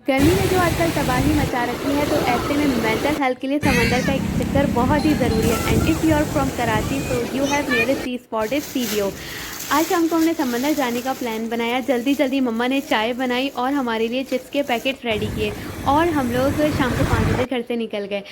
गर्मी ने जो आजकल तबाही मचा रखी है, तो ऐसे में मेंटल हेल्थ के लिए समंदर का एक चक्कर बहुत ही ज़रूरी है। And if you are from Karachi so you have nearest sea spot is sea. आज शाम को हमने समंदर जाने का प्लान बनाया। जल्दी जल्दी मम्मा ने चाय बनाई और हमारे लिए चिप्स के पैकेट रेडी किए और हम लोग शाम को 5 बजे घर से निकल गए।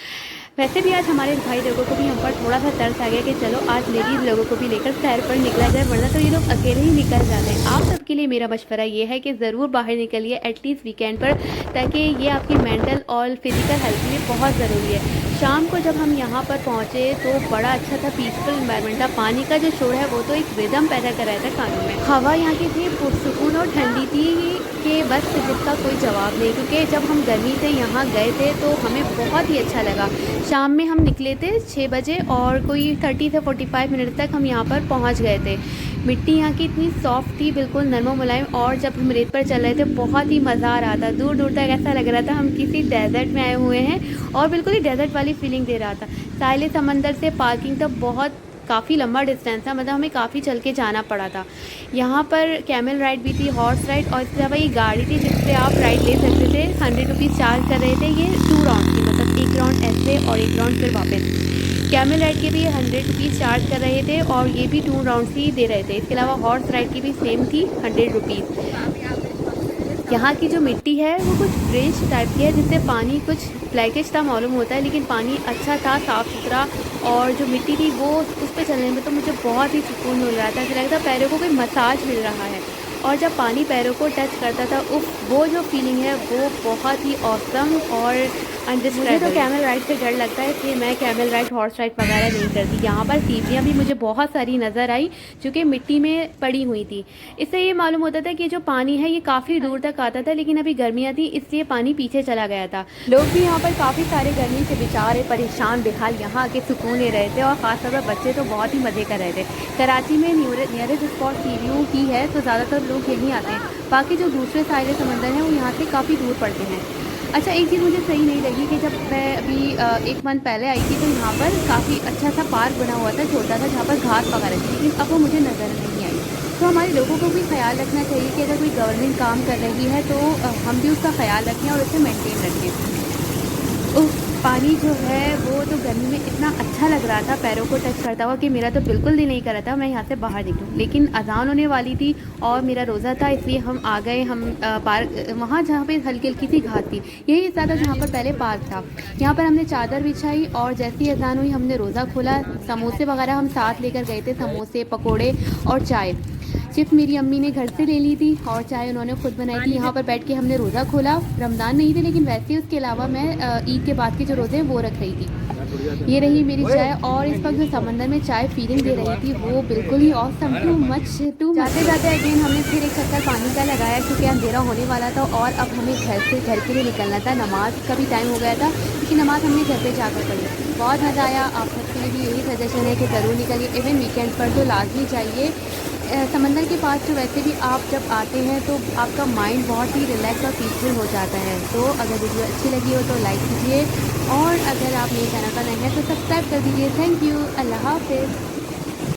वैसे भी आज हमारे भाई लोगों को भी हम पर थोड़ा सा तरस आ गया कि चलो आज लेडीज़ लोगों को भी लेकर सैर पर निकला जाए, वरना तो ये लोग अकेले ही निकल जाते हैं। आप सबके लिए मेरा मशवरा ये है कि ज़रूर बाहर निकलिए एटलीस्ट वीकेंड पर, ताकि ये आपकी मेंटल और फिज़िकल हेल्थ के लिए बहुत ज़रूरी है। शाम को जब हम यहाँ पर पहुँचे तो बड़ा अच्छा था, पीसफुल इन्वायरमेंट था। पानी का जो शोर है वो तो एक रिदम पैदा कर रहा था कानों में। हवा यहाँ की थी पुरसुकून और ठंडी थी कि बस जिसका कोई जवाब नहीं, क्योंकि जब हम गर्मी से यहाँ गए थे तो हमें बहुत ही अच्छा लगा। शाम में हम निकले थे 6 बजे और कोई 30 से 45 मिनट तक हम यहाँ पर पहुँच गए थे। मिट्टी यहाँ की इतनी सॉफ्ट थी, बिल्कुल नरम और मुलायम, और जब हम रेत पर चल रहे थे बहुत ही मज़ा आ रहा था। दूर दूर तक ऐसा लग रहा था हम किसी डेजर्ट में आए हुए हैं और बिल्कुल ही डेजर्ट वाली फीलिंग दे रहा था। साहिल समंदर से पार्किंग तक बहुत काफ़ी लंबा डिस्टेंस था, मतलब हमें काफ़ी चल के जाना पड़ा था। यहाँ पर कैमल राइड भी थी, हॉर्स राइड, और इसके अलावा ये गाड़ी थी जिससे आप राइड ले सकते थे। 100 रुपीज़ चार्ज कर रहे थे। ये 2 राउंड थी, मतलब एक राउंड ऐसे और एक राउंड फिर वापस। कैमल राइड के भी 100 रुपीज़ चार्ज कर रहे थे और ये भी 2 राउंड्स ही दे रहे थे। इसके अलावा हॉर्स राइड की भी सेम थी, 100 रुपीज़। यहाँ की जो मिट्टी है वो कुछ फ्रेश टाइप की है, जिससे पानी कुछ ब्लैकिश था मालूम होता है, लेकिन पानी अच्छा था, साफ़ सुथरा। और जो मिट्टी थी वो उस पर चलने में तो मुझे बहुत ही सुकून मिल रहा था। ऐसा लगता था पैरों को कोई मसाज मिल रहा है। और जब पानी पैरों को टच करता था, उफ, वो जो फीलिंग है वो बहुत ही ऑसम और अनडिस्क्राइबल। मुझे तो कैमल राइड से डर लगता है, इसलिए मैं कैमल राइड, हॉर्स राइड वगैरह नहीं करती। यहाँ पर सीढ़ियाँ भी मुझे बहुत सारी नज़र आई जो कि मिट्टी में पड़ी हुई थी। इससे ये मालूम होता था कि जो पानी है ये काफ़ी दूर तक आता था, लेकिन अभी गर्मियाँ थी इसलिए पानी पीछे चला गया था। लोग भी यहाँ पर काफ़ी सारे गर्मी से बेचारे परेशान बेहाल यहाँ आके सुकून ले रहे थे, और ख़ासतौर पर बच्चे तो बहुत ही मज़े कर रहे थे। कराची में नियरेस्ट स्पॉट सी ही है, तो ज़्यादातर लोग यहीं आते हैं। बाकी जो दूसरे साइड समंदर हैं वो यहाँ से काफ़ी दूर पड़ते हैं। अच्छा, एक चीज़ मुझे सही नहीं लगी कि जब मैं अभी 1 मंथ पहले आई थी तो यहाँ पर काफ़ी अच्छा सा पार्क बना हुआ था, छोटा सा, जहाँ पर घास वगैरह थी, लेकिन अब वो मुझे नज़र नहीं आई। तो हमारे लोगों को भी ख्याल रखना चाहिए कि अगर कोई गवर्नमेंट काम कर रही है तो हम भी उसका ख्याल रखें और उसे मेंटेन रखें। पानी जो है वो तो गर्मी में इतना अच्छा लग रहा था पैरों को टच करता हुआ कि मेरा तो बिल्कुल दिल नहीं कर रहा था मैं यहाँ से बाहर निकलूँ, लेकिन अजान होने वाली थी और मेरा रोज़ा था, इसलिए हम आ गए। हम पार्क वहाँ जहाँ पे हल्की हल्की सी घास थी, यही हिस्सा था जहाँ पर पहले पार्क था। यहाँ पर हमने चादर बिछाई और जैसे ही अजान हुई हमने रोज़ा खोला। समोसे वगैरह हम साथ लेकर गए थे, समोसे, पकोड़े और चाय। चिप्स मेरी अम्मी ने घर से ले ली थी और चाय उन्होंने खुद बनाई थी। यहाँ पर बैठ के हमने रोज़ा खोला। रमज़ान नहीं थे लेकिन वैसे ही उसके अलावा मैं ईद के बाद के जो रोज़े हैं वो रख रही थी। ये रही मेरी चाय, और इस वक्त जो समंदर में चाय फीलिंग दे रही थी वो बिल्कुल ही ऑसम, टू मच। जाते जाते अगेन हमने फिर एक चक्कर पानी का लगाया, क्योंकि अंधेरा होने वाला था और अब हमें घर के लिए निकलना था। नमाज का भी टाइम हो गया था, क्योंकि नमाज़ हमने घर पे जाकर पढ़ी। बहुत मज़ा आया। आप सबके लिए भी यही सजेशन है कि ज़रूर निकलिए, इवन वीकेंड पर तो लाजमी चाहिए। समंदर के पास तो वैसे भी आप जब आते हैं तो आपका माइंड बहुत ही रिलैक्स और पीसफुल हो जाता है। तो अगर वीडियो अच्छी लगी हो तो लाइक कीजिए, और अगर आप मेरे चैनल पर नए हैं तो सब्सक्राइब कर दीजिए। Thank you. अल्लाह हाफ़िज़।